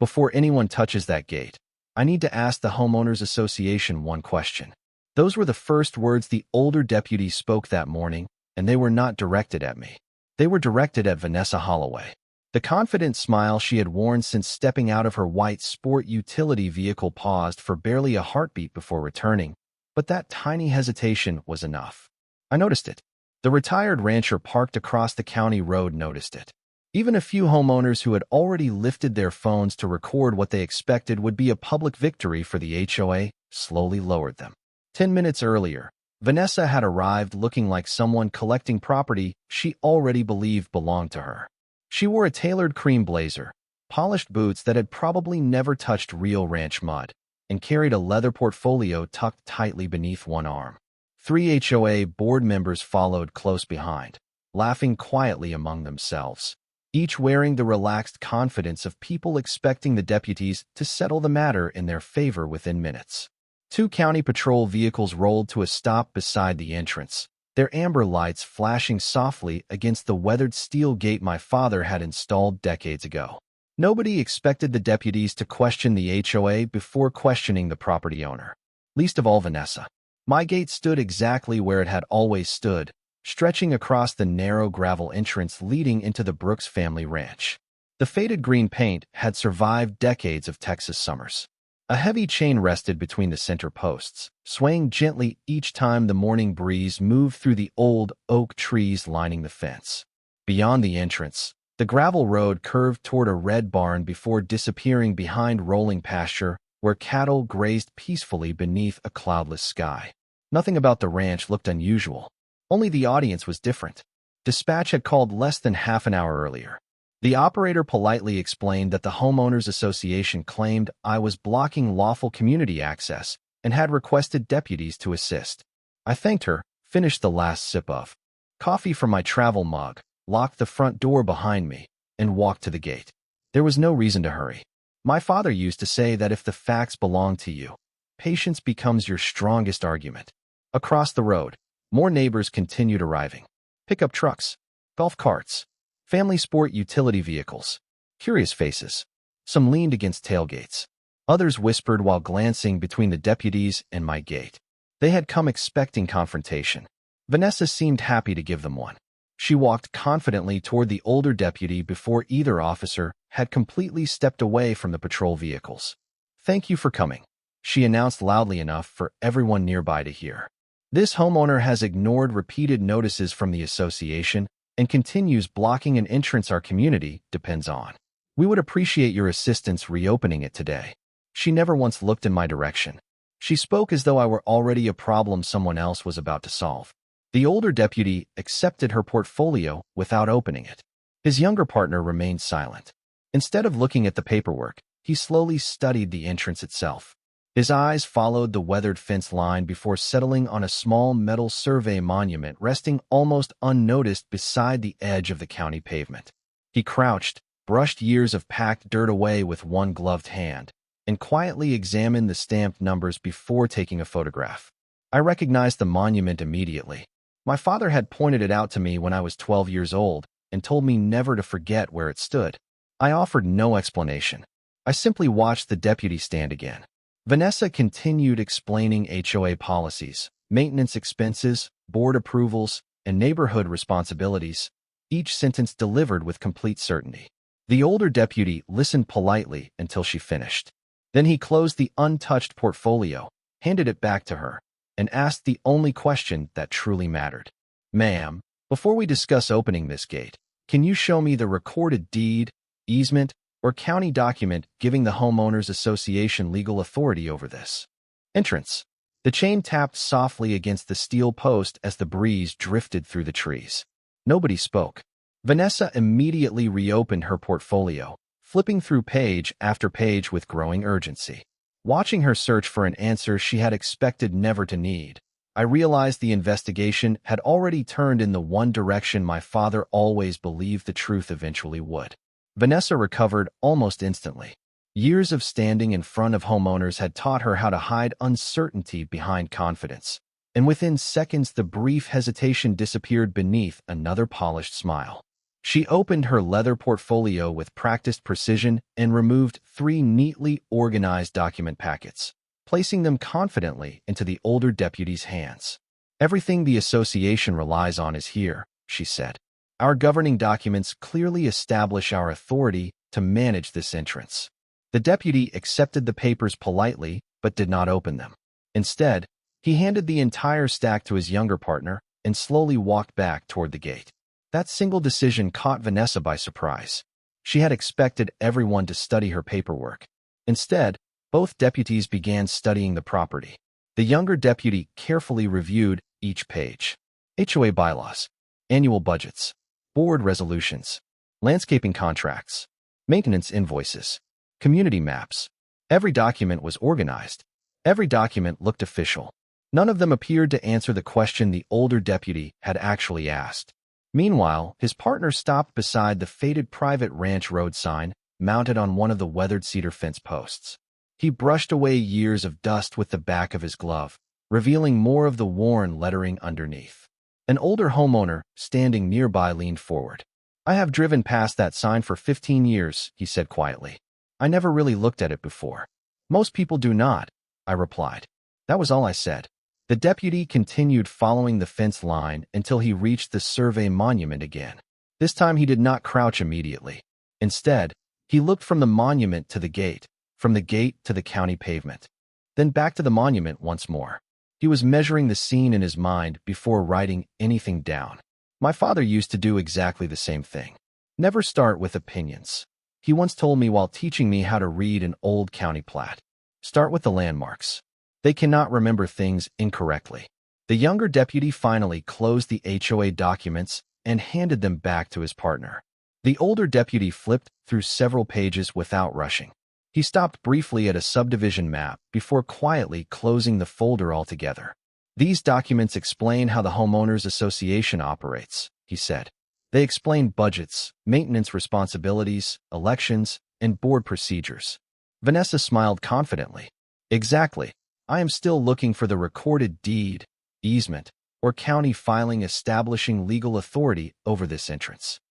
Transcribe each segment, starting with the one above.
Before anyone touches that gate, I need to ask the Homeowners Association one question. Those were the first words the older deputy spoke that morning, and they were not directed at me. They were directed at Vanessa Holloway. The confident smile she had worn since stepping out of her white sport utility vehicle paused for barely a heartbeat before returning, but that tiny hesitation was enough. I noticed it. The retired rancher parked across the county road noticed it. Even a few homeowners who had already lifted their phones to record what they expected would be a public victory for the HOA slowly lowered them. 10 minutes earlier, Vanessa had arrived looking like someone collecting property she already believed belonged to her. She wore a tailored cream blazer, polished boots that had probably never touched real ranch mud, and carried a leather portfolio tucked tightly beneath one arm. 3 HOA board members followed close behind, laughing quietly among themselves, each wearing the relaxed confidence of people expecting the deputies to settle the matter in their favor within minutes. 2 county patrol vehicles rolled to a stop beside the entrance, their amber lights flashing softly against the weathered steel gate my father had installed decades ago. Nobody expected the deputies to question the HOA before questioning the property owner, least of all Vanessa. My gate stood exactly where it had always stood, stretching across the narrow gravel entrance leading into the Brooks family ranch. The faded green paint had survived decades of Texas summers. A heavy chain rested between the center posts, swaying gently each time the morning breeze moved through the old oak trees lining the fence. Beyond the entrance, the gravel road curved toward a red barn before disappearing behind rolling pasture where cattle grazed peacefully beneath a cloudless sky. Nothing about the ranch looked unusual. Only the audience was different. Dispatch had called less than half an hour earlier. The operator politely explained that the Homeowners Association claimed I was blocking lawful community access and had requested deputies to assist. I thanked her, finished the last sip of coffee from my travel mug, locked the front door behind me, and walked to the gate. There was no reason to hurry. My father used to say that if the facts belong to you, patience becomes your strongest argument. Across the road, more neighbors continued arriving. Pickup trucks, golf carts, family sport utility vehicles, curious faces. Some leaned against tailgates. Others whispered while glancing between the deputies and my gate. They had come expecting confrontation. Vanessa seemed happy to give them one. She walked confidently toward the older deputy before either officer had completely stepped away from the patrol vehicles. "Thank you for coming," she announced loudly enough for everyone nearby to hear. "This homeowner has ignored repeated notices from the association and continues blocking an entrance our community depends on. We would appreciate your assistance reopening it today." She never once looked in my direction. She spoke as though I were already a problem someone else was about to solve. The older deputy accepted her portfolio without opening it. His younger partner remained silent. Instead of looking at the paperwork, he slowly studied the entrance itself. His eyes followed the weathered fence line before settling on a small metal survey monument resting almost unnoticed beside the edge of the county pavement. He crouched, brushed years of packed dirt away with one gloved hand, and quietly examined the stamped numbers before taking a photograph. I recognized the monument immediately. My father had pointed it out to me when I was 12 years old and told me never to forget where it stood. I offered no explanation. I simply watched the deputy stand again. Vanessa continued explaining HOA policies, maintenance expenses, board approvals, and neighborhood responsibilities, each sentence delivered with complete certainty. The older deputy listened politely until she finished. Then he closed the untouched portfolio, handed it back to her, and asked the only question that truly mattered. "Ma'am, before we discuss opening this gate, can you show me the recorded deed, easement, or county document giving the Homeowners Association legal authority over this entrance?" The chain tapped softly against the steel post as the breeze drifted through the trees. Nobody spoke. Vanessa immediately reopened her portfolio, flipping through page after page with growing urgency. Watching her search for an answer she had expected never to need, I realized the investigation had already turned in the one direction my father always believed the truth eventually would. Vanessa recovered almost instantly. Years of standing in front of homeowners had taught her how to hide uncertainty behind confidence, and within seconds the brief hesitation disappeared beneath another polished smile. She opened her leather portfolio with practiced precision and removed 3 neatly organized document packets, placing them confidently into the older deputy's hands. "Everything the association relies on is here," she said. "Our governing documents clearly establish our authority to manage this entrance." The deputy accepted the papers politely, but did not open them. Instead, he handed the entire stack to his younger partner and slowly walked back toward the gate. That single decision caught Vanessa by surprise. She had expected everyone to study her paperwork. Instead, both deputies began studying the property. The younger deputy carefully reviewed each page. HOA bylaws, annual budgets, board resolutions, landscaping contracts, maintenance invoices, community maps. Every document was organized. Every document looked official. None of them appeared to answer the question the older deputy had actually asked. Meanwhile, his partner stopped beside the faded private ranch road sign mounted on one of the weathered cedar fence posts. He brushed away years of dust with the back of his glove, revealing more of the worn lettering underneath. An older homeowner standing nearby leaned forward. "I have driven past that sign for 15 years, he said quietly. "I never really looked at it before." "Most people do not," I replied. That was all I said. The deputy continued following the fence line until he reached the survey monument again. This time he did not crouch immediately. Instead, he looked from the monument to the gate, from the gate to the county pavement, then back to the monument once more. He was measuring the scene in his mind before writing anything down. My father used to do exactly the same thing. Never start with opinions. He once told me while teaching me how to read an old county plat. Start with the landmarks. They cannot remember things incorrectly. The younger deputy finally closed the HOA documents and handed them back to his partner. The older deputy flipped through several pages without rushing. He stopped briefly at a subdivision map before quietly closing the folder altogether. "These documents explain how the homeowners association operates," he said. "They explain budgets, maintenance responsibilities, elections, and board procedures." Vanessa smiled confidently. "Exactly. I am still looking for the recorded deed, easement, or county filing establishing legal authority over this entrance."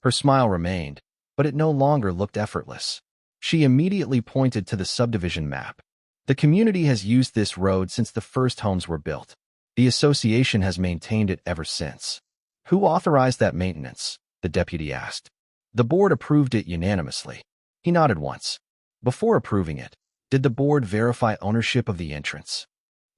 Her smile remained, but it no longer looked effortless. She immediately pointed to the subdivision map. "The community has used this road since the first homes were built. The association has maintained it ever since." "Who authorized that maintenance?" the deputy asked. "The board approved it unanimously." He nodded once. "Before approving it, did the board verify ownership of the entrance?"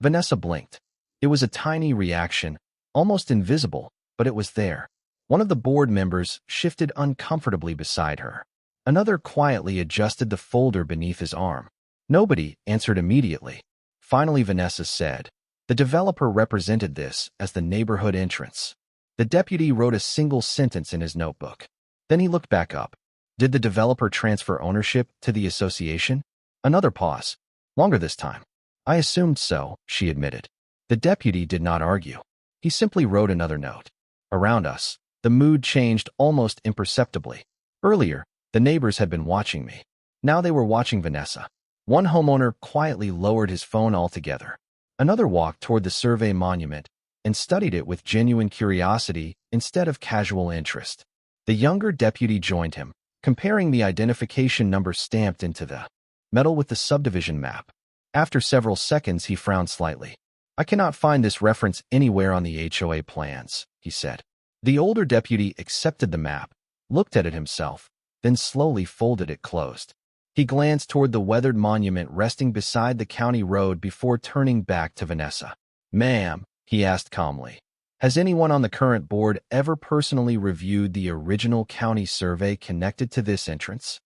Vanessa blinked. It was a tiny reaction, almost invisible, but it was there. One of the board members shifted uncomfortably beside her. Another quietly adjusted the folder beneath his arm. Nobody answered immediately. Finally, Vanessa said, "The developer represented this as the neighborhood entrance." The deputy wrote a single sentence in his notebook. Then he looked back up. "Did the developer transfer ownership to the association?" Another pause. Longer this time. "I assumed so," she admitted. The deputy did not argue. He simply wrote another note. Around us, the mood changed almost imperceptibly. Earlier, the neighbors had been watching me. Now they were watching Vanessa. One homeowner quietly lowered his phone altogether. Another walked toward the survey monument and studied it with genuine curiosity instead of casual interest. The younger deputy joined him, comparing the identification number stamped into the metal with the subdivision map. After several seconds, he frowned slightly. "I cannot find this reference anywhere on the HOA plans," he said. The older deputy accepted the map, looked at it himself, then slowly folded it closed. He glanced toward the weathered monument resting beside the county road before turning back to Vanessa. "Ma'am," he asked calmly, "has anyone on the current board ever personally reviewed the original county survey connected to this entrance?"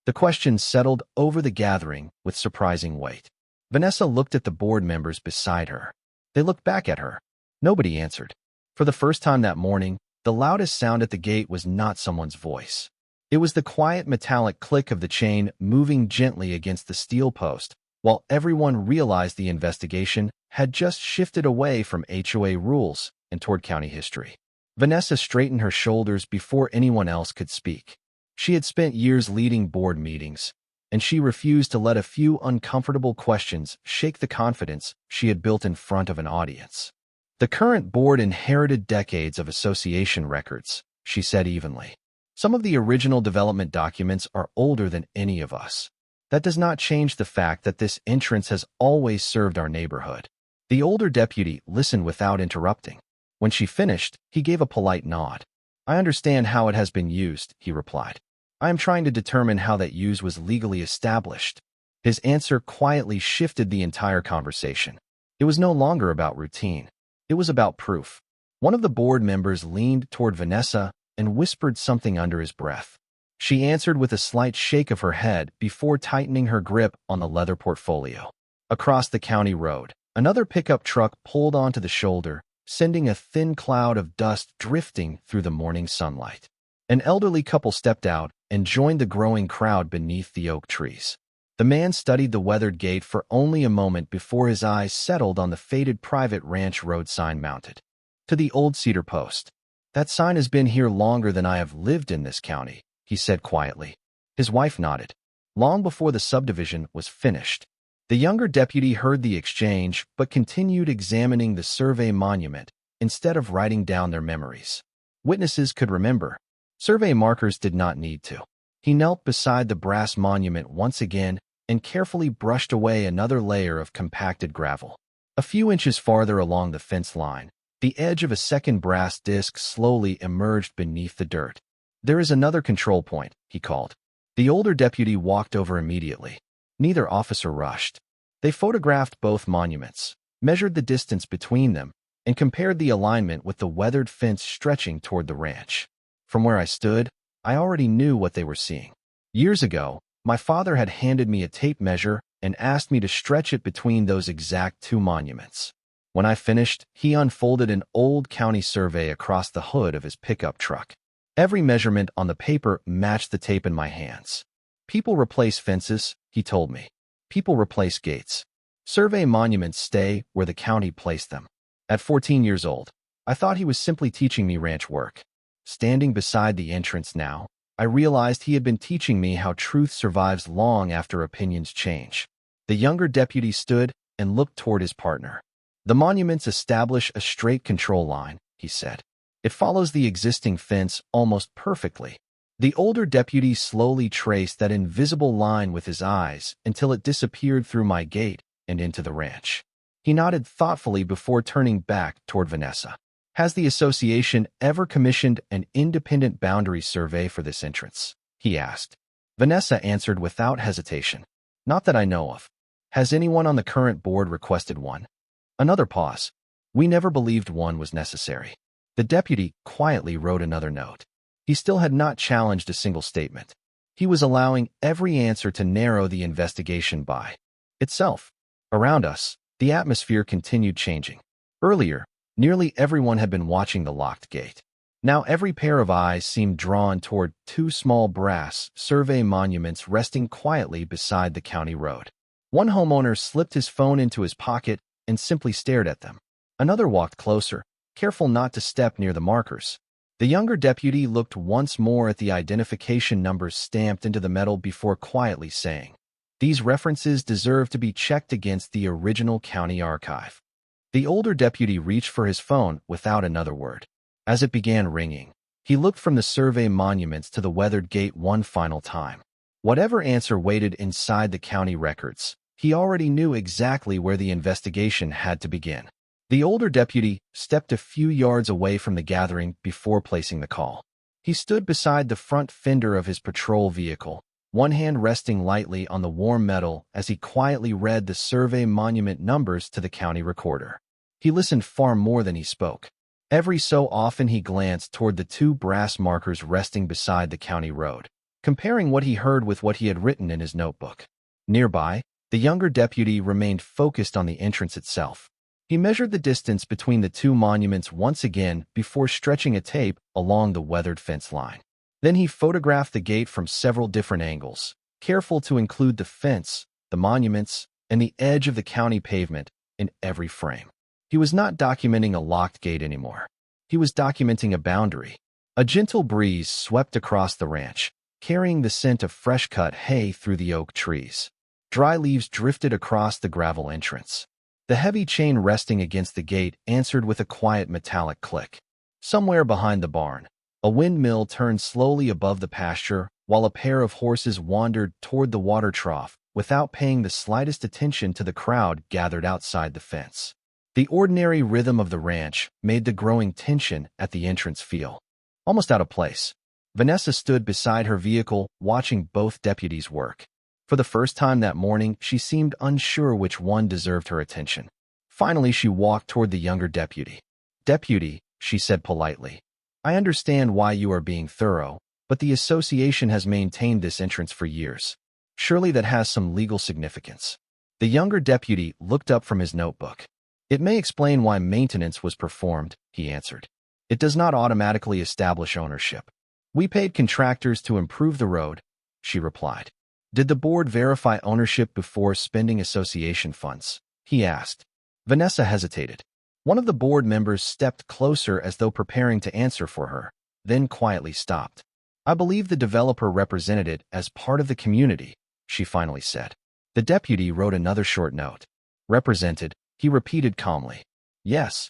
The question settled over the gathering with surprising weight. Vanessa looked at the board members beside her. They looked back at her. Nobody answered. For the first time that morning, the loudest sound at the gate was not someone's voice. It was the quiet metallic click of the chain moving gently against the steel post, while everyone realized the investigation had just shifted away from HOA rules and toward county history. Vanessa straightened her shoulders before anyone else could speak. She had spent years leading board meetings, and she refused to let a few uncomfortable questions shake the confidence she had built in front of an audience. "The current board inherited decades of association records," she said evenly. Some of the original development documents are older than any of us. That does not change the fact that this entrance has always served our neighborhood. The older deputy listened without interrupting. When she finished, he gave a polite nod. I understand how it has been used, he replied. I am trying to determine how that use was legally established. His answer quietly shifted the entire conversation. It was no longer about routine. It was about proof. One of the board members leaned toward Vanessa and whispered something under his breath. She answered with a slight shake of her head before tightening her grip on the leather portfolio. Across the county road, another pickup truck pulled onto the shoulder, sending a thin cloud of dust drifting through the morning sunlight. An elderly couple stepped out and joined the growing crowd beneath the oak trees. The man studied the weathered gate for only a moment before his eyes settled on the faded private ranch road sign mounted to the old cedar post. That sign has been here longer than I have lived in this county, he said quietly. His wife nodded. Long before the subdivision was finished. The younger deputy heard the exchange but continued examining the survey monument instead of writing down their memories. Witnesses could remember. Survey markers did not need to. He knelt beside the brass monument once again and carefully brushed away another layer of compacted gravel. A few inches farther along the fence line, the edge of a second brass disc slowly emerged beneath the dirt. There is another control point, he called. The older deputy walked over immediately. Neither officer rushed. They photographed both monuments, measured the distance between them, and compared the alignment with the weathered fence stretching toward the ranch. From where I stood, I already knew what they were seeing. Years ago, my father had handed me a tape measure and asked me to stretch it between those exact two monuments. When I finished, he unfolded an old county survey across the hood of his pickup truck. Every measurement on the paper matched the tape in my hands. People replace fences, he told me. People replace gates. Survey monuments stay where the county placed them. At 14 years old, I thought he was simply teaching me ranch work. Standing beside the entrance now, I realized he had been teaching me how truth survives long after opinions change. The younger deputy stood and looked toward his partner. The monuments establish a straight control line, he said. It follows the existing fence almost perfectly. The older deputy slowly traced that invisible line with his eyes until it disappeared through my gate and into the ranch. He nodded thoughtfully before turning back toward Vanessa. Has the association ever commissioned an independent boundary survey for this entrance? He asked. Vanessa answered without hesitation. Not that I know of. Has anyone on the current board requested one? Another pause. We never believed one was necessary. The deputy quietly wrote another note. He still had not challenged a single statement. He was allowing every answer to narrow the investigation by itself. Around us, the atmosphere continued changing. Earlier, nearly everyone had been watching the locked gate. Now every pair of eyes seemed drawn toward two small brass survey monuments resting quietly beside the county road. One homeowner slipped his phone into his pocket and simply stared at them. Another walked closer, careful not to step near the markers. The younger deputy looked once more at the identification numbers stamped into the metal before quietly saying, "These references deserve to be checked against the original county archive." The older deputy reached for his phone without another word. As it began ringing, he looked from the survey monuments to the weathered gate one final time. Whatever answer waited inside the county records, he already knew exactly where the investigation had to begin. The older deputy stepped a few yards away from the gathering before placing the call. He stood beside the front fender of his patrol vehicle, one hand resting lightly on the warm metal as he quietly read the survey monument numbers to the county recorder. He listened far more than he spoke. Every so often he glanced toward the two brass markers resting beside the county road, comparing what he heard with what he had written in his notebook. Nearby, the younger deputy remained focused on the entrance itself. He measured the distance between the two monuments once again before stretching a tape along the weathered fence line. Then he photographed the gate from several different angles, careful to include the fence, the monuments, and the edge of the county pavement in every frame. He was not documenting a locked gate anymore. He was documenting a boundary. A gentle breeze swept across the ranch, carrying the scent of fresh-cut hay through the oak trees. Dry leaves drifted across the gravel entrance. The heavy chain resting against the gate answered with a quiet metallic click. Somewhere behind the barn, A windmill turned slowly above the pasture, while a pair of horses wandered toward the water trough without paying the slightest attention to the crowd gathered outside the fence. The ordinary rhythm of the ranch made the growing tension at the entrance feel almost out of place. Vanessa stood beside her vehicle, watching both deputies work. For the first time that morning, she seemed unsure which one deserved her attention. Finally, she walked toward the younger deputy. "Deputy," she said politely, "I understand why you are being thorough, but the association has maintained this entrance for years. Surely that has some legal significance." The younger deputy looked up from his notebook. "It may explain why maintenance was performed," he answered. "It does not automatically establish ownership. We paid contractors to improve the road," she replied. "Did the board verify ownership before spending association funds?" he asked. Vanessa hesitated. One of the board members stepped closer as though preparing to answer for her, then quietly stopped. "I believe the developer represented it as part of the community," she finally said. The deputy wrote another short note. "Represented," he repeated calmly. "Yes."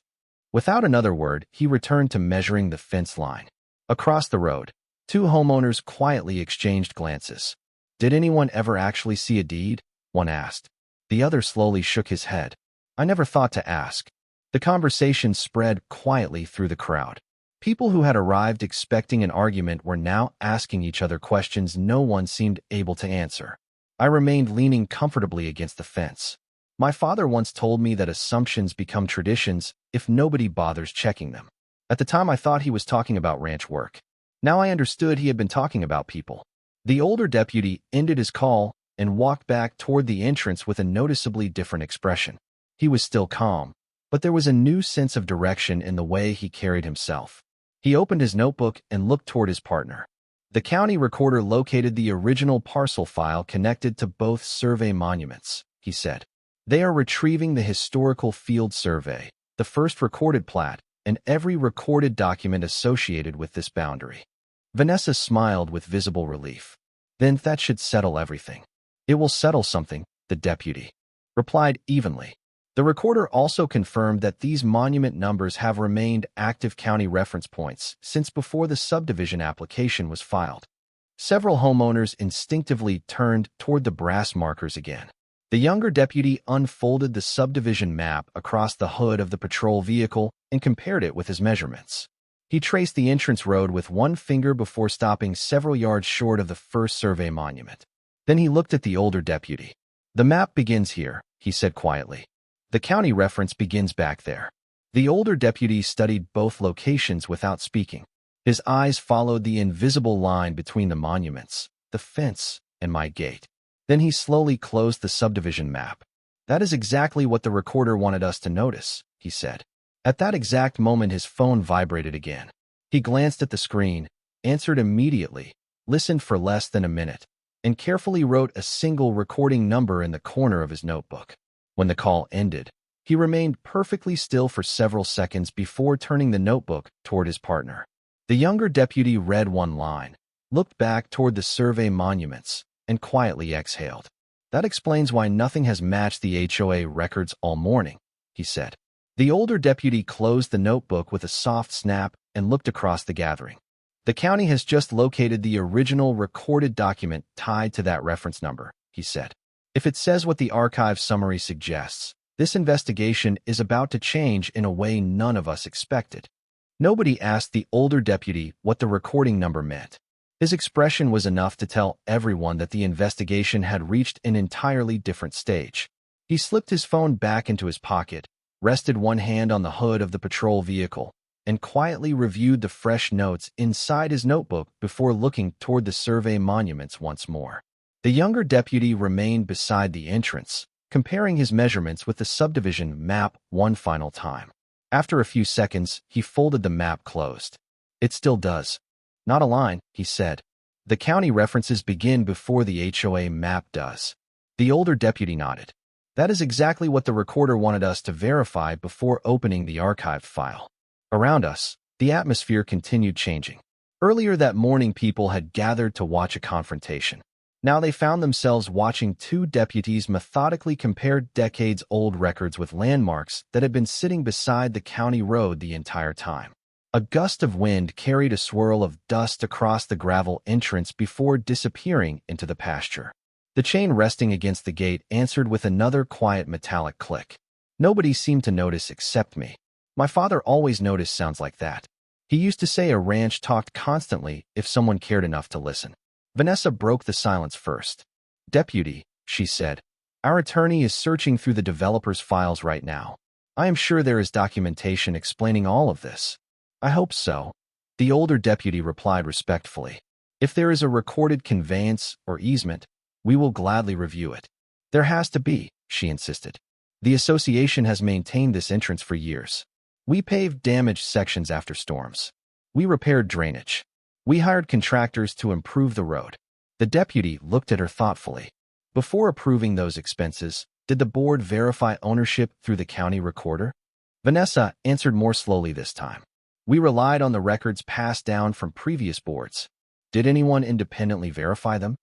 Without another word, he returned to measuring the fence line. Across the road, two homeowners quietly exchanged glances. "Did anyone ever actually see a deed?" one asked. The other slowly shook his head. "I never thought to ask." The conversation spread quietly through the crowd. People who had arrived expecting an argument were now asking each other questions no one seemed able to answer. I remained leaning comfortably against the fence. My father once told me that assumptions become traditions if nobody bothers checking them. At the time, I thought he was talking about ranch work. Now I understood he had been talking about people. The older deputy ended his call and walked back toward the entrance with a noticeably different expression. He was still calm, but there was a new sense of direction in the way he carried himself. He opened his notebook and looked toward his partner. The county recorder located the original parcel file connected to both survey monuments, he said. They are retrieving the historical field survey, the first recorded plat, and every recorded document associated with this boundary. Vanessa smiled with visible relief. "Then that should settle everything." "It will settle something," the deputy replied evenly. The recorder also confirmed that these monument numbers have remained active county reference points since before the subdivision application was filed. Several homeowners instinctively turned toward the brass markers again. The younger deputy unfolded the subdivision map across the hood of the patrol vehicle and compared it with his measurements. He traced the entrance road with one finger before stopping several yards short of the first survey monument. Then he looked at the older deputy. "The map begins here," he said quietly. "The county reference begins back there." The older deputy studied both locations without speaking. His eyes followed the invisible line between the monuments, the fence, and my gate. Then he slowly closed the subdivision map. "That is exactly what the recorder wanted us to notice," he said. At that exact moment, his phone vibrated again. He glanced at the screen, answered immediately, listened for less than a minute, and carefully wrote a single recording number in the corner of his notebook. When the call ended, he remained perfectly still for several seconds before turning the notebook toward his partner. The younger deputy read one line, looked back toward the survey monuments, and quietly exhaled. "That explains why nothing has matched the HOA records all morning," he said. The older deputy closed the notebook with a soft snap and looked across the gathering. "The county has just located the original recorded document tied to that reference number," he said. "If it says what the archive summary suggests, this investigation is about to change in a way none of us expected." Nobody asked the older deputy what the recording number meant. His expression was enough to tell everyone that the investigation had reached an entirely different stage. He slipped his phone back into his pocket, rested one hand on the hood of the patrol vehicle, and quietly reviewed the fresh notes inside his notebook before looking toward the survey monuments once more. The younger deputy remained beside the entrance, comparing his measurements with the subdivision map one final time. After a few seconds, he folded the map closed. "It still does. Not a line," he said. "The county references begin before the HOA map does." The older deputy nodded. "That is exactly what the recorder wanted us to verify before opening the archived file." Around us, the atmosphere continued changing. Earlier that morning, people had gathered to watch a confrontation. Now they found themselves watching two deputies methodically compare decades-old records with landmarks that had been sitting beside the county road the entire time. A gust of wind carried a swirl of dust across the gravel entrance before disappearing into the pasture. The chain resting against the gate answered with another quiet metallic click. Nobody seemed to notice except me. My father always noticed sounds like that. He used to say a ranch talked constantly if someone cared enough to listen. Vanessa broke the silence first. "Deputy," she said, "our attorney is searching through the developer's files right now. I am sure there is documentation explaining all of this." "I hope so," the older deputy replied respectfully. "If there is a recorded conveyance or easement, we will gladly review it." "There has to be," she insisted. "The association has maintained this entrance for years. We paved damaged sections after storms. We repaired drainage. We hired contractors to improve the road." The deputy looked at her thoughtfully. "Before approving those expenses, did the board verify ownership through the county recorder?" Vanessa answered more slowly this time. "We relied on the records passed down from previous boards. Did anyone independently verify them?"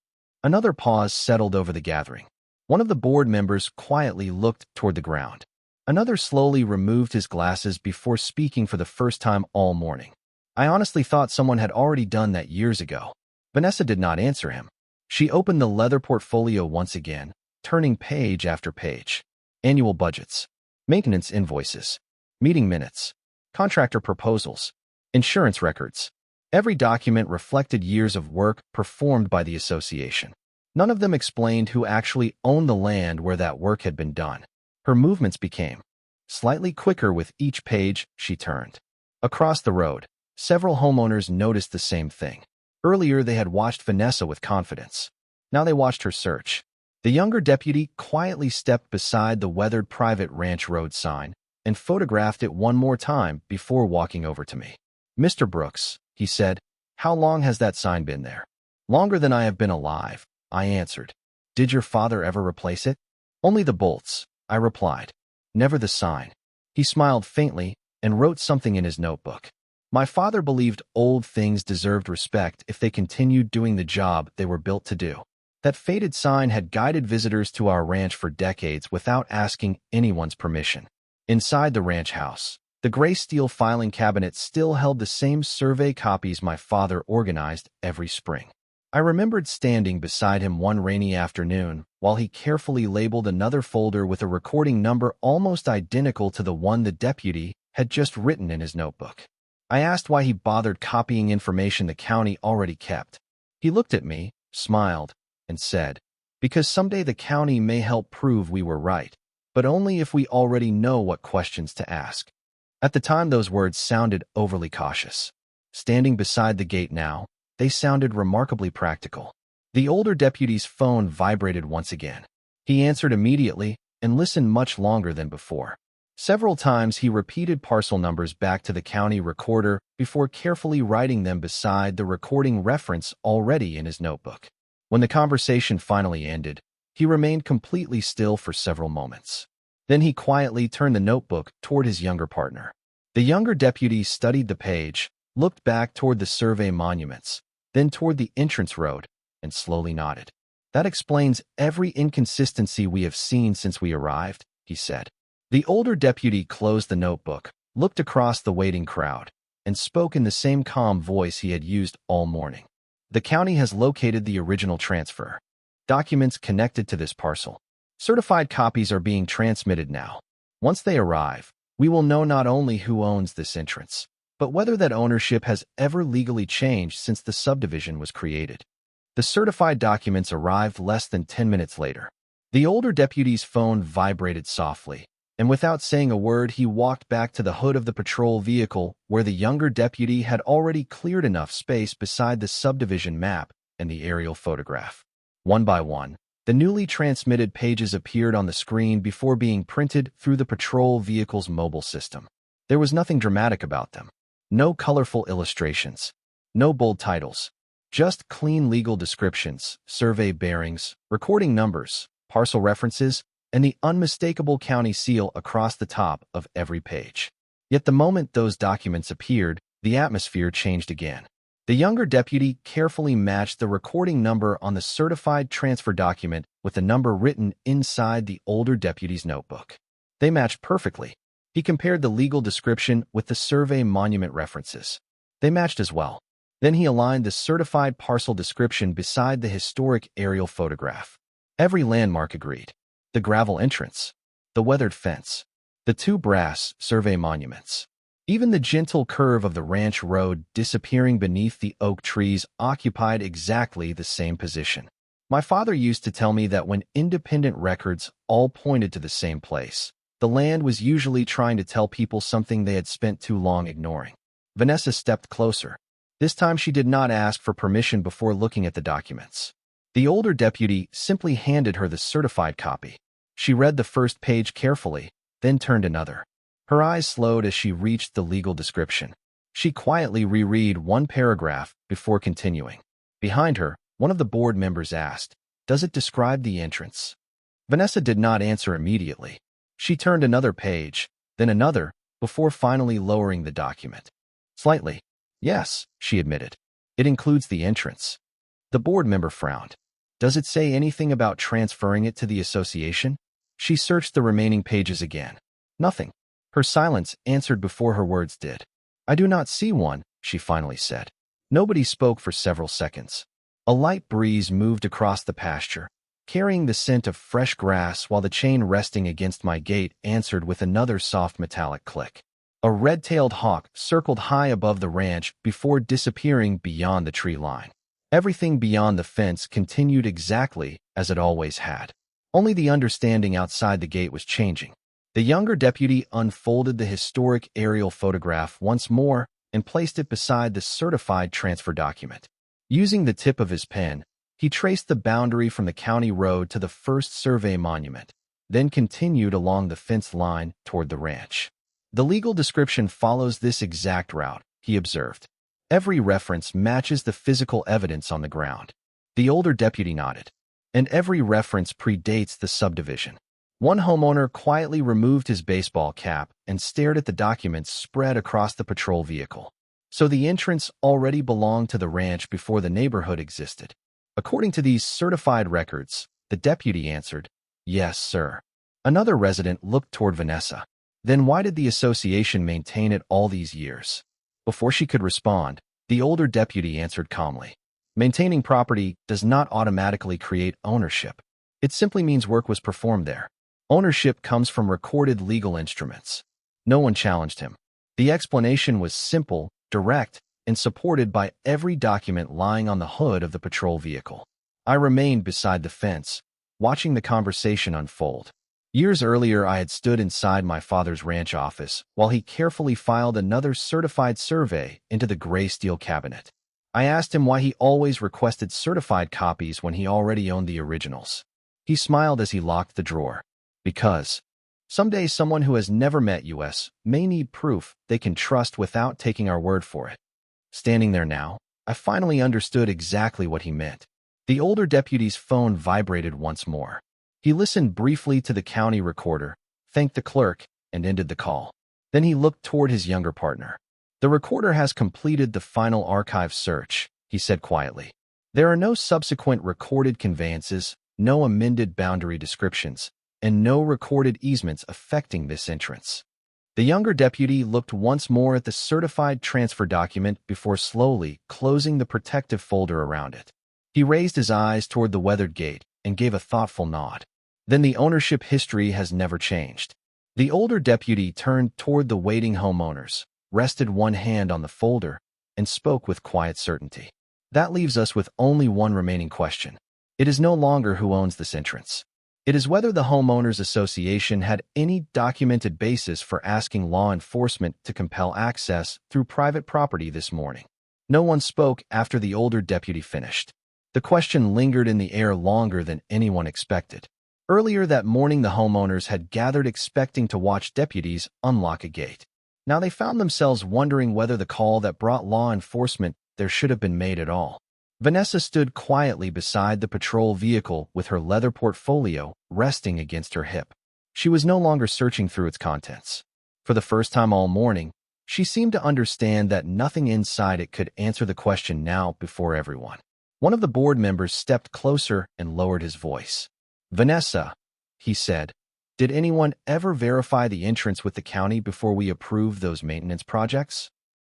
Another pause settled over the gathering. One of the board members quietly looked toward the ground. Another slowly removed his glasses before speaking for the first time all morning. "I honestly thought someone had already done that years ago." Vanessa did not answer him. She opened the leather portfolio once again, turning page after page. Annual budgets, maintenance invoices, meeting minutes, contractor proposals, insurance records. Every document reflected years of work performed by the association. None of them explained who actually owned the land where that work had been done. Her movements became slightly quicker with each page she turned. Across the road, several homeowners noticed the same thing. Earlier, they had watched Vanessa with confidence. Now they watched her search. The younger deputy quietly stepped beside the weathered private ranch road sign and photographed it one more time before walking over to me. "Mr. Brooks," he said, "how long has that sign been there?" "Longer than I have been alive," I answered. "Did your father ever replace it?" "Only the bolts," I replied. "Never the sign." He smiled faintly and wrote something in his notebook. "My father believed old things deserved respect if they continued doing the job they were built to do. That faded sign had guided visitors to our ranch for decades without asking anyone's permission." Inside the ranch house, the gray steel filing cabinet still held the same survey copies my father organized every spring. I remembered standing beside him one rainy afternoon while he carefully labeled another folder with a recording number almost identical to the one the deputy had just written in his notebook. I asked why he bothered copying information the county already kept. He looked at me, smiled, and said, "Because someday the county may help prove we were right, but only if we already know what questions to ask." At the time, those words sounded overly cautious. Standing beside the gate now, they sounded remarkably practical. The older deputy's phone vibrated once again. He answered immediately and listened much longer than before. Several times he repeated parcel numbers back to the county recorder before carefully writing them beside the recording reference already in his notebook. When the conversation finally ended, he remained completely still for several moments. Then he quietly turned the notebook toward his younger partner. The younger deputy studied the page, looked back toward the survey monuments, then toward the entrance road, and slowly nodded. "That explains every inconsistency we have seen since we arrived," he said. The older deputy closed the notebook, looked across the waiting crowd, and spoke in the same calm voice he had used all morning. "The county has located the original transfer documents connected to this parcel. Certified copies are being transmitted now. Once they arrive, we will know not only who owns this entrance, but whether that ownership has ever legally changed since the subdivision was created." The certified documents arrived less than 10 minutes later. The older deputy's phone vibrated softly, and without saying a word, he walked back to the hood of the patrol vehicle where the younger deputy had already cleared enough space beside the subdivision map and the aerial photograph. One by one, the newly transmitted pages appeared on the screen before being printed through the patrol vehicle's mobile system. There was nothing dramatic about them. No colorful illustrations. No bold titles. Just clean legal descriptions, survey bearings, recording numbers, parcel references, and the unmistakable county seal across the top of every page. Yet the moment those documents appeared, the atmosphere changed again. The younger deputy carefully matched the recording number on the certified transfer document with the number written inside the older deputy's notebook. They matched perfectly. He compared the legal description with the survey monument references. They matched as well. Then he aligned the certified parcel description beside the historic aerial photograph. Every landmark agreed. The gravel entrance, the weathered fence, the two brass survey monuments. Even the gentle curve of the ranch road disappearing beneath the oak trees occupied exactly the same position. My father used to tell me that when independent records all pointed to the same place, the land was usually trying to tell people something they had spent too long ignoring. Vanessa stepped closer. This time she did not ask for permission before looking at the documents. The older deputy simply handed her the certified copy. She read the first page carefully, then turned another. Her eyes slowed as she reached the legal description. She quietly reread one paragraph before continuing. Behind her, one of the board members asked, "Does it describe the entrance?" Vanessa did not answer immediately. She turned another page, then another, before finally lowering the document. Slightly. "Yes," she admitted. "It includes the entrance." The board member frowned. "Does it say anything about transferring it to the association?" She searched the remaining pages again. Nothing. Her silence answered before her words did. "I do not see one," she finally said. Nobody spoke for several seconds. A light breeze moved across the pasture, carrying the scent of fresh grass while the chain resting against my gate answered with another soft metallic click. A red-tailed hawk circled high above the ranch before disappearing beyond the tree line. Everything beyond the fence continued exactly as it always had. Only the understanding outside the gate was changing. The younger deputy unfolded the historic aerial photograph once more and placed it beside the certified transfer document. Using the tip of his pen, he traced the boundary from the county road to the first survey monument, then continued along the fence line toward the ranch. "The legal description follows this exact route," he observed. "Every reference matches the physical evidence on the ground." The older deputy nodded. "And every reference predates the subdivision." One homeowner quietly removed his baseball cap and stared at the documents spread across the patrol vehicle. So the entrance already belonged to the ranch before the neighborhood existed. "According to these certified records," the deputy answered. "Yes, sir." Another resident looked toward Vanessa. "Then why did the association maintain it all these years?" Before she could respond, the older deputy answered calmly. "Maintaining property does not automatically create ownership. It simply means work was performed there. Ownership comes from recorded legal instruments." No one challenged him. The explanation was simple, direct, and supported by every document lying on the hood of the patrol vehicle. I remained beside the fence, watching the conversation unfold. Years earlier, I had stood inside my father's ranch office while he carefully filed another certified survey into the gray steel cabinet. I asked him why he always requested certified copies when he already owned the originals. He smiled as he locked the drawer. "Because someday someone who has never met us may need proof they can trust without taking our word for it." Standing there now, I finally understood exactly what he meant. The older deputy's phone vibrated once more. He listened briefly to the county recorder, thanked the clerk, and ended the call. Then he looked toward his younger partner. "The recorder has completed the final archive search," he said quietly. "There are no subsequent recorded conveyances, no amended boundary descriptions, and no recorded easements affecting this entrance." The younger deputy looked once more at the certified transfer document before slowly closing the protective folder around it. He raised his eyes toward the weathered gate and gave a thoughtful nod. "Then the ownership history has never changed." The older deputy turned toward the waiting homeowners, rested one hand on the folder, and spoke with quiet certainty. "That leaves us with only one remaining question. It is no longer who owns this entrance. It is whether the homeowners association had any documented basis for asking law enforcement to compel access through private property this morning." No one spoke after the older deputy finished. The question lingered in the air longer than anyone expected. Earlier that morning, the homeowners had gathered expecting to watch deputies unlock a gate. Now they found themselves wondering whether the call that brought law enforcement there should have been made at all. Vanessa stood quietly beside the patrol vehicle with her leather portfolio resting against her hip. She was no longer searching through its contents. For the first time all morning, she seemed to understand that nothing inside it could answer the question now before everyone. One of the board members stepped closer and lowered his voice. "Vanessa," he said, Did anyone ever verify the entrance with the county before we approved those maintenance projects?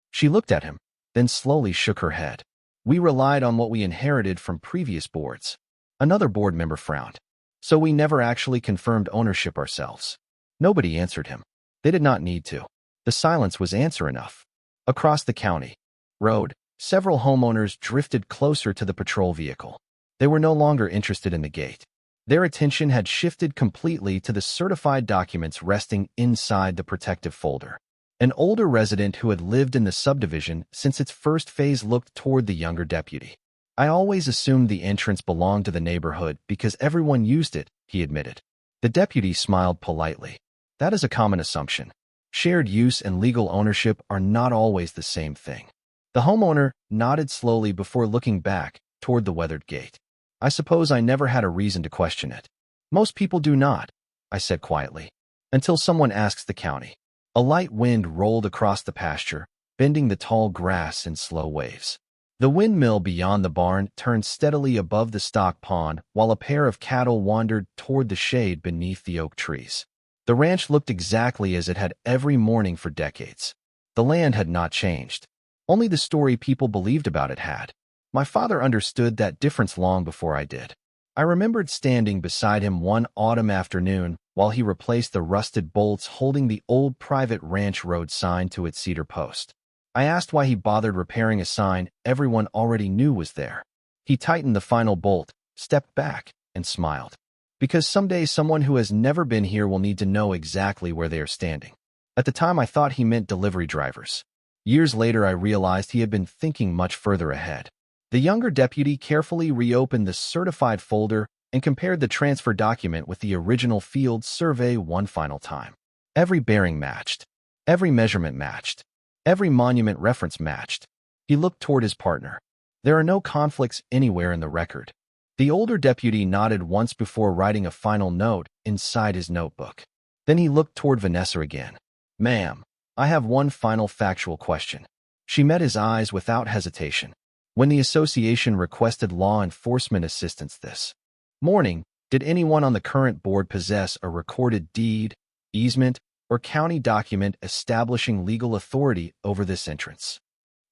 She looked at him, then slowly shook her head. We relied on what we inherited from previous boards. Another board member frowned. So we never actually confirmed ownership ourselves. Nobody answered him. They did not need to. The silence was answer enough. Across the county road, several homeowners drifted closer to the patrol vehicle. They were no longer interested in the gate. Their attention had shifted completely to the certified documents resting inside the protective folder. An older resident who had lived in the subdivision since its first phase looked toward the younger deputy. I always assumed the entrance belonged to the neighborhood because everyone used it, he admitted. The deputy smiled politely. That is a common assumption. Shared use and legal ownership are not always the same thing. The homeowner nodded slowly before looking back toward the weathered gate. I suppose I never had a reason to question it. Most people do not, I said quietly, until someone asks the county. A light wind rolled across the pasture, bending the tall grass in slow waves. The windmill beyond the barn turned steadily above the stock pond while a pair of cattle wandered toward the shade beneath the oak trees. The ranch looked exactly as it had every morning for decades. The land had not changed. Only the story people believed about it had. My father understood that difference long before I did. I remembered standing beside him one autumn afternoon while he replaced the rusted bolts holding the old private ranch road sign to its cedar post. I asked why he bothered repairing a sign everyone already knew was there. He tightened the final bolt, stepped back, and smiled. Because someday someone who has never been here will need to know exactly where they are standing. At the time I thought he meant delivery drivers. Years later I realized he had been thinking much further ahead. The younger deputy carefully reopened the certified folder and compared the transfer document with the original field survey one final time. Every bearing matched. Every measurement matched. Every monument reference matched. He looked toward his partner. There are no conflicts anywhere in the record. The older deputy nodded once before writing a final note inside his notebook. Then he looked toward Vanessa again. Ma'am, I have one final factual question. She met his eyes without hesitation. When the association requested law enforcement assistance this morning, did anyone on the current board possess a recorded deed, easement, or county document establishing legal authority over this entrance?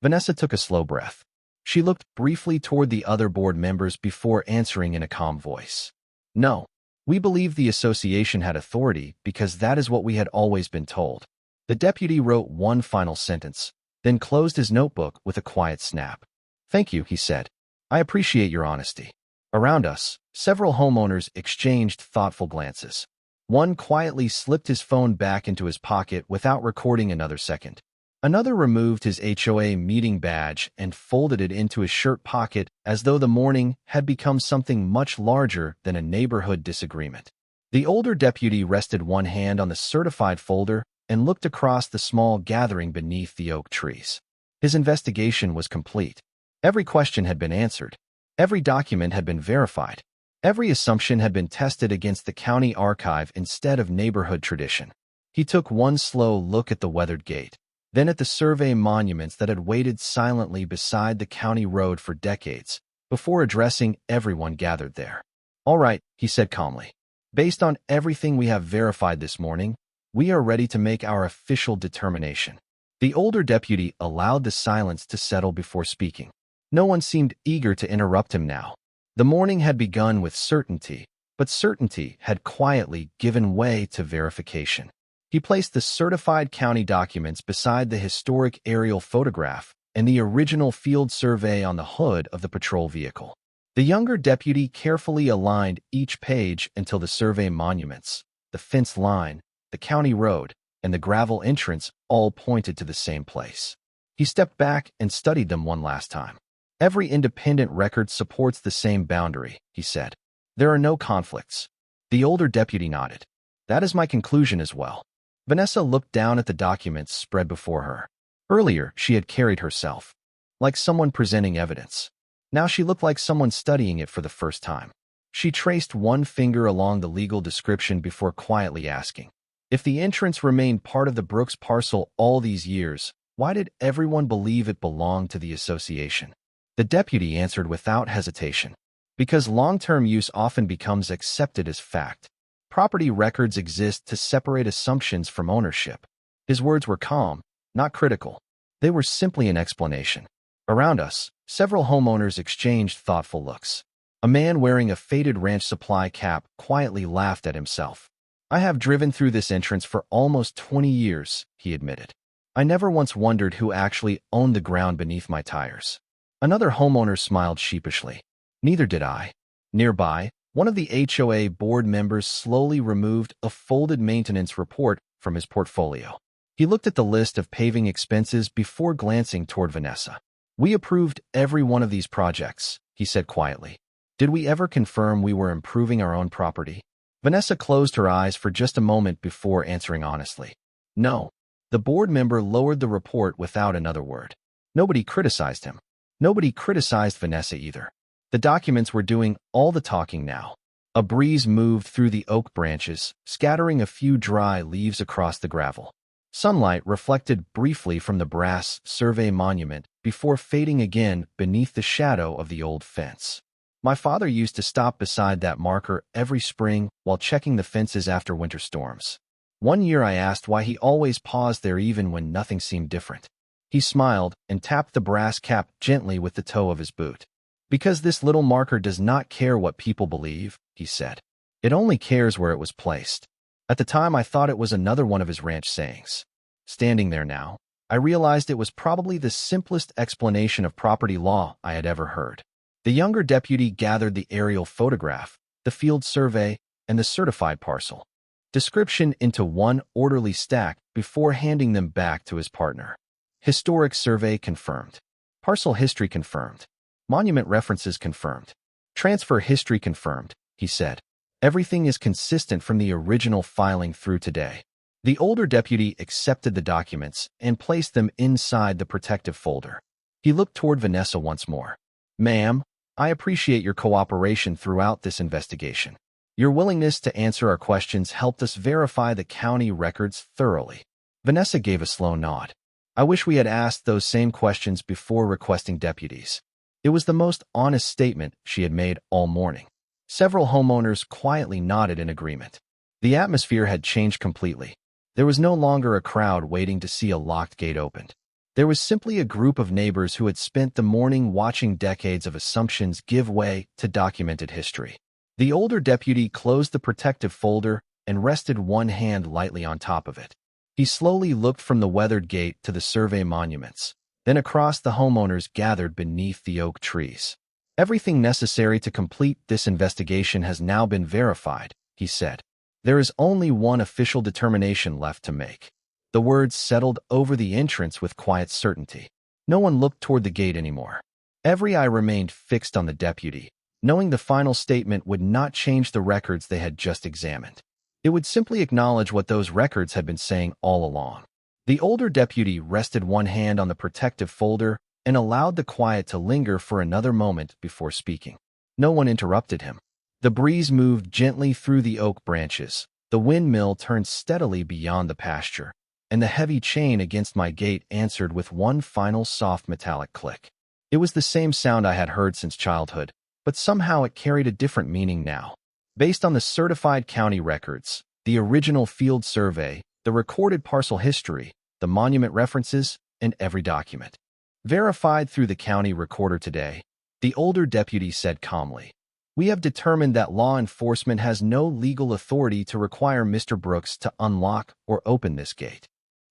Vanessa took a slow breath. She looked briefly toward the other board members before answering in a calm voice. No, we believe the association had authority because that is what we had always been told. The deputy wrote one final sentence, then closed his notebook with a quiet snap. Thank you, he said. I appreciate your honesty. Around us, several homeowners exchanged thoughtful glances. One quietly slipped his phone back into his pocket without recording another second. Another removed his HOA meeting badge and folded it into his shirt pocket as though the morning had become something much larger than a neighborhood disagreement. The older deputy rested one hand on the certified folder and looked across the small gathering beneath the oak trees. His investigation was complete. Every question had been answered. Every document had been verified. Every assumption had been tested against the county archive instead of neighborhood tradition. He took one slow look at the weathered gate, then at the survey monuments that had waited silently beside the county road for decades, before addressing everyone gathered there. All right, he said calmly. Based on everything we have verified this morning, we are ready to make our official determination. The older deputy allowed the silence to settle before speaking. No one seemed eager to interrupt him now. The morning had begun with certainty, but certainty had quietly given way to verification. He placed the certified county documents beside the historic aerial photograph and the original field survey on the hood of the patrol vehicle. The younger deputy carefully aligned each page until the survey monuments, the fence line, the county road, and the gravel entrance all pointed to the same place. He stepped back and studied them one last time. Every independent record supports the same boundary, he said. There are no conflicts. The older deputy nodded. That is my conclusion as well. Vanessa looked down at the documents spread before her. Earlier, she had carried herself, like someone presenting evidence. Now she looked like someone studying it for the first time. She traced one finger along the legal description before quietly asking, if the entrance remained part of the Brooks parcel all these years, why did everyone believe it belonged to the association? The deputy answered without hesitation. Because long-term use often becomes accepted as fact. Property records exist to separate assumptions from ownership. His words were calm, not critical. They were simply an explanation. Around us, several homeowners exchanged thoughtful looks. A man wearing a faded ranch supply cap quietly laughed at himself. "I have driven through this entrance for almost 20 years, he admitted. "I never once wondered who actually owned the ground beneath my tires." Another homeowner smiled sheepishly. "Neither did I." Nearby, one of the HOA board members slowly removed a folded maintenance report from his portfolio. He looked at the list of paving expenses before glancing toward Vanessa. "We approved every one of these projects," he said quietly. "Did we ever confirm we were improving our own property?" Vanessa closed her eyes for just a moment before answering honestly. "No." The board member lowered the report without another word. Nobody criticized him. Nobody criticized Vanessa either. The documents were doing all the talking now. A breeze moved through the oak branches, scattering a few dry leaves across the gravel. Sunlight reflected briefly from the brass survey monument before fading again beneath the shadow of the old fence. "My father used to stop beside that marker every spring while checking the fences after winter storms. One year I asked why he always paused there even when nothing seemed different. He smiled and tapped the brass cap gently with the toe of his boot. Because this little marker does not care what people believe," he said. "It only cares where it was placed." At the time, I thought it was another one of his ranch sayings. Standing there now, I realized it was probably the simplest explanation of property law I had ever heard. The younger deputy gathered the aerial photograph, the field survey, and the certified parcel description into one orderly stack before handing them back to his partner. "Historic survey confirmed. Parcel history confirmed. Monument references confirmed. Transfer history confirmed," he said. "Everything is consistent from the original filing through today." The older deputy accepted the documents and placed them inside the protective folder. He looked toward Vanessa once more. "Ma'am, I appreciate your cooperation throughout this investigation. Your willingness to answer our questions helped us verify the county records thoroughly." Vanessa gave a slow nod. "I wish we had asked those same questions before requesting deputies." It was the most honest statement she had made all morning. Several homeowners quietly nodded in agreement. The atmosphere had changed completely. There was no longer a crowd waiting to see a locked gate opened. There was simply a group of neighbors who had spent the morning watching decades of assumptions give way to documented history. The older deputy closed the protective folder and rested one hand lightly on top of it. He slowly looked from the weathered gate to the survey monuments, then across the homeowners gathered beneath the oak trees. "Everything necessary to complete this investigation has now been verified," he said. "There is only one official determination left to make." The words settled over the entrance with quiet certainty. No one looked toward the gate anymore. Every eye remained fixed on the deputy, knowing the final statement would not change the records they had just examined. It would simply acknowledge what those records had been saying all along. The older deputy rested one hand on the protective folder and allowed the quiet to linger for another moment before speaking. No one interrupted him. The breeze moved gently through the oak branches. The windmill turned steadily beyond the pasture, and the heavy chain against my gate answered with one final soft metallic click. It was the same sound I had heard since childhood, but somehow it carried a different meaning now. Based on the certified county records, the original field survey, the recorded parcel history, the monument references, and every document verified through the county recorder today, the older deputy said calmly, "We have determined that law enforcement has no legal authority to require Mr. Brooks to unlock or open this gate."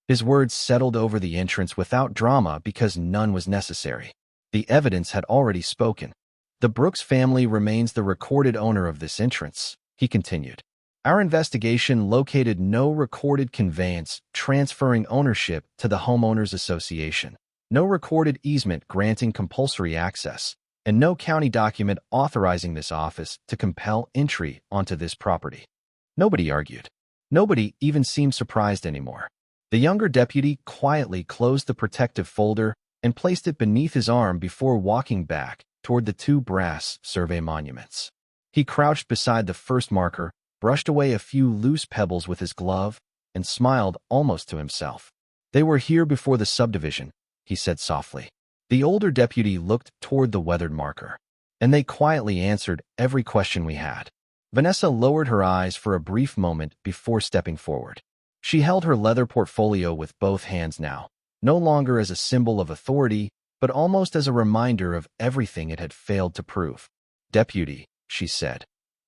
His words settled over the entrance without drama because none was necessary. The evidence had already spoken. "The Brooks family remains the recorded owner of this entrance," he continued. "Our investigation located no recorded conveyance transferring ownership to the homeowners association, no recorded easement granting compulsory access, and no county document authorizing this office to compel entry onto this property." Nobody argued. Nobody even seemed surprised anymore. The younger deputy quietly closed the protective folder and placed it beneath his arm before walking back toward the two brass survey monuments. He crouched beside the first marker, brushed away a few loose pebbles with his glove, and smiled almost to himself. "They were here before the subdivision," he said softly. The older deputy looked toward the weathered marker. "And they quietly answered every question we had." Vanessa lowered her eyes for a brief moment before stepping forward. She held her leather portfolio with both hands now, no longer as a symbol of authority, but almost as a reminder of everything it had failed to prove. "Deputy," she said,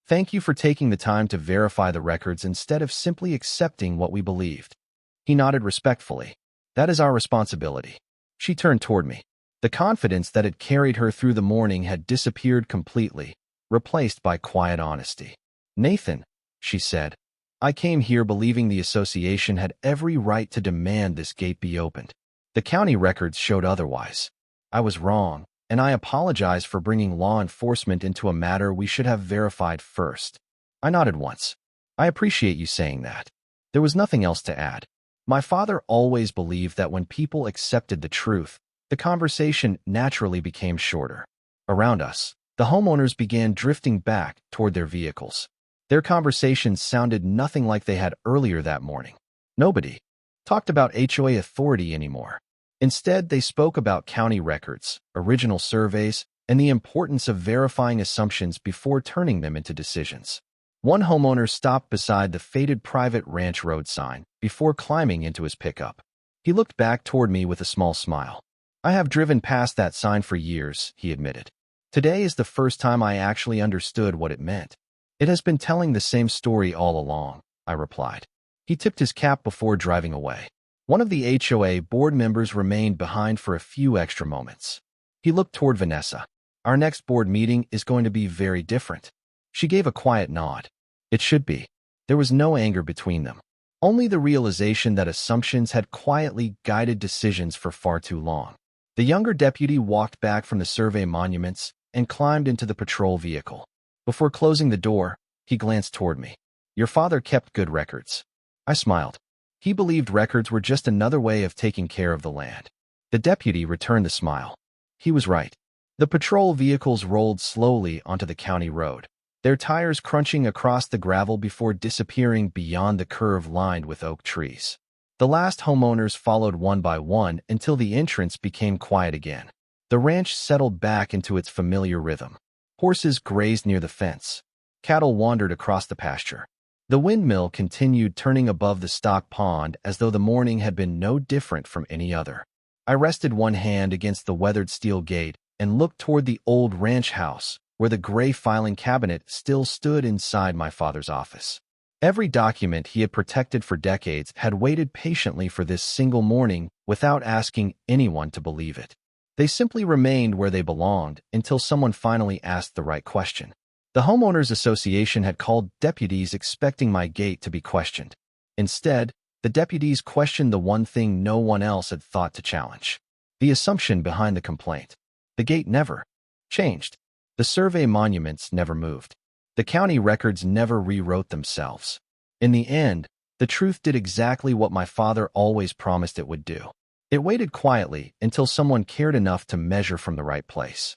"thank you for taking the time to verify the records instead of simply accepting what we believed." He nodded respectfully. "That is our responsibility." She turned toward me. The confidence that had carried her through the morning had disappeared completely, replaced by quiet honesty. "Nathan," she said, "I came here believing the association had every right to demand this gate be opened. The county records showed otherwise. I was wrong, and I apologize for bringing law enforcement into a matter we should have verified first." I nodded once. "I appreciate you saying that." There was nothing else to add. My father always believed that when people accepted the truth, the conversation naturally became shorter. Around us, the homeowners began drifting back toward their vehicles. Their conversations sounded nothing like they had earlier that morning. Nobody talked about HOA authority anymore. Instead, they spoke about county records, original surveys, and the importance of verifying assumptions before turning them into decisions. One homeowner stopped beside the faded private ranch road sign before climbing into his pickup. He looked back toward me with a small smile. "I have driven past that sign for years," he admitted. "Today is the first time I actually understood what it meant." "It has been telling the same story all along," I replied. He tipped his cap before driving away. One of the HOA board members remained behind for a few extra moments. He looked toward Vanessa. "Our next board meeting is going to be very different." She gave a quiet nod. "It should be." There was no anger between them, only the realization that assumptions had quietly guided decisions for far too long. The younger deputy walked back from the survey monuments and climbed into the patrol vehicle. Before closing the door, he glanced toward me. "Your father kept good records." I smiled. He believed records were just another way of taking care of the land. The deputy returned the smile. He was right. The patrol vehicles rolled slowly onto the county road, their tires crunching across the gravel before disappearing beyond the curve lined with oak trees. The last homeowners followed one by one until the entrance became quiet again. The ranch settled back into its familiar rhythm. Horses grazed near the fence. Cattle wandered across the pasture. The windmill continued turning above the stock pond as though the morning had been no different from any other. I rested one hand against the weathered steel gate and looked toward the old ranch house, where the gray filing cabinet still stood inside my father's office. Every document he had protected for decades had waited patiently for this single morning without asking anyone to believe it. They simply remained where they belonged until someone finally asked the right question. The Homeowners Association had called deputies expecting my gate to be questioned. Instead, the deputies questioned the one thing no one else had thought to challenge: the assumption behind the complaint. The gate never changed. The survey monuments never moved. The county records never rewrote themselves. In the end, the truth did exactly what my father always promised it would do. It waited quietly until someone cared enough to measure from the right place.